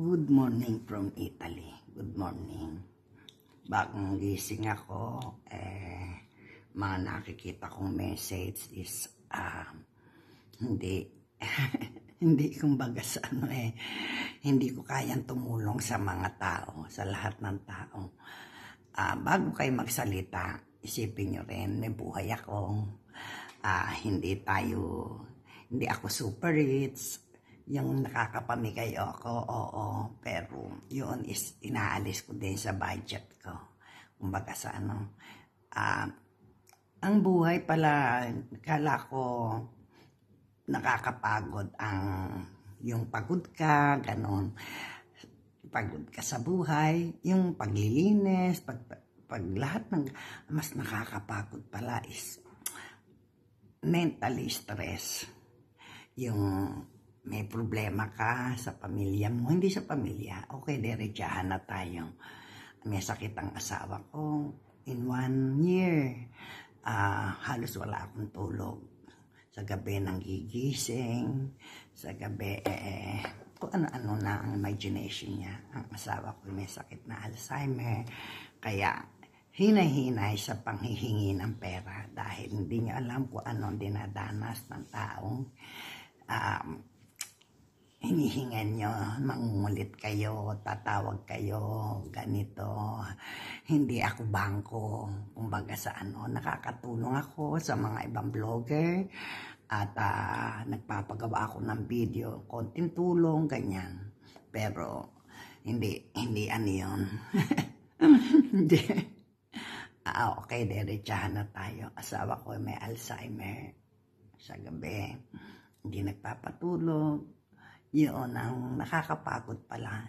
Good morning from Italy. Good morning. Bagong gising ako, mga nakikita kong message is, hindi, hindi kumbaga sa hindi ko kayang tumulong sa mga tao, sa lahat ng tao. Bago kayo magsalita, isipin nyo rin, may buhay ako. Hindi ako super rich. Yung nakakapamigay ako, oo, pero yun is inaalis ko din sa budget ko. Kumbaga sa ang buhay pala, kala ko nakakapagod yung pagod ka, ganon. Pagod ka sa buhay, yung paglilinis, pag lahat ng mas nakakapagod pala is mentally stress. Yung may problema ka sa pamilya mo, hindi sa pamilya, okay, diretsahan na tayo. May sakit ang asawa ko, in 1 year, halos wala akong tulog. Sa gabi nanggigising, sa gabi, kung ano-ano na ang imagination niya. Ang asawa ko may sakit na Alzheimer, kaya hinay-hinay sa panghihingi ng pera dahil hindi niya alam kung ano dinadanas ng taong hinihingan nyo, mangungulit kayo, tatawag kayo, ganito. Hindi ako bangko, kumbaga sa nakakatulong ako sa mga ibang vlogger at nagpapagawa ako ng video, konting tulong, ganyan. Pero hindi yun. Hindi. Okay, diretsahan na tayo. Asawa ko may Alzheimer sa gabi. Hindi nagpapatulog. Yun ang nakakapagod pala.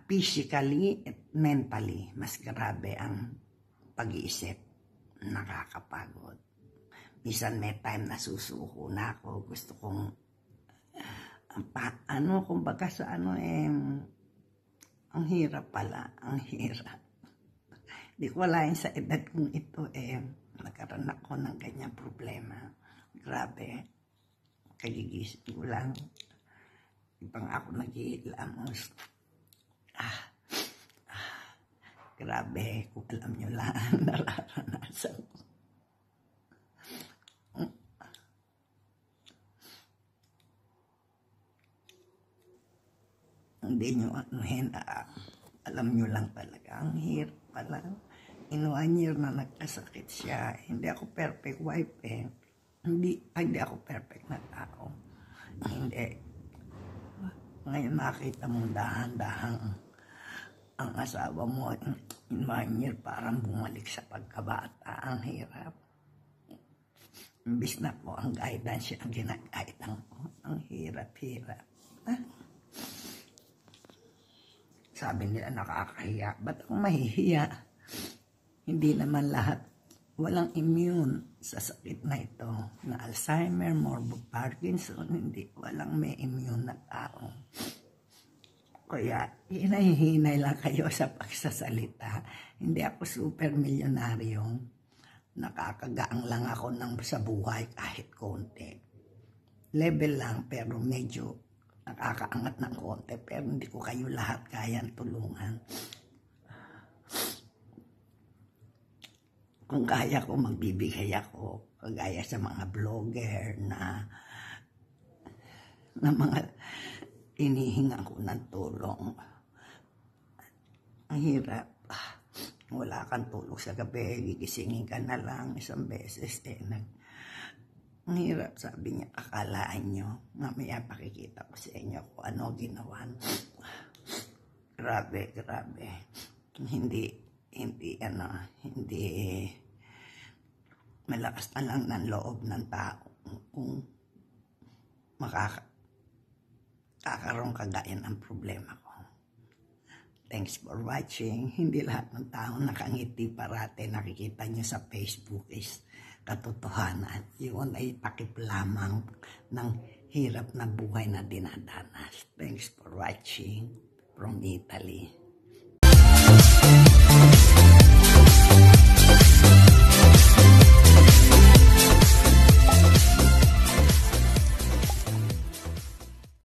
Physically at mentally, mas grabe ang pag-iisip. Nakakapagod. Minsan may time na susuko na ako. Gusto kong, kumbaga sa ang hirap pala. Ang hirap. Di ko walain sa edad kong ito, nagkaroon ako ng ganyang problema. Grabe. Kagigising ko lang. Ibang ako nag-iilamos. Grabe, kung alam nyo lang ang nararanasan ko. Hindi nyo alam nyo lang talaga. Ang hirap pala. In 1 year na nagkasakit siya. Hindi ako perfect wife Hindi ako perfect na tao. Hindi. Ngayon makita mo dahan-dahan ang asawa mo in 1 year parang bumalik sa pagkabata. Ang hirap. Imbis na po ang guidance siya ang ginag-guidance ko. Ang hirap-hirap. Sabi nila nakakahiya. Ba't ako mahihiya? Hindi naman lahat. Walang immune sa sakit na ito, na Alzheimer, morbid Parkinson, walang may immune na tao. Kaya, hinay-hinay lang kayo sa pagsasalita. Hindi ako super milyonaryong, nakakagaang lang ako sa buhay kahit konti. Level lang, pero medyo nakakaangat ng konti, pero hindi ko kayo lahat kayang tulungan. Kung kaya ko, magbibigay ako, kagaya sa mga vlogger na mga inihinga ko ng tulong. Ang hirap. Wala kang tulog sa gabi, gigisingin ka na lang isang beses. Ang hirap, sabi niya, akalaan nyo. Mamaya pakikita ko sa inyo kung ano ginawa. Grabe. Hindi malakas na lang ng loob ng tao kung makakaroon kagaya ng problema ko. Thanks for watching. Hindi lahat ng tao nakangiti parate nakikita nyo sa Facebook is katotohanan. Yun ay takip lamang ng hirap na buhay na dinadanas. Thanks for watching from Italy.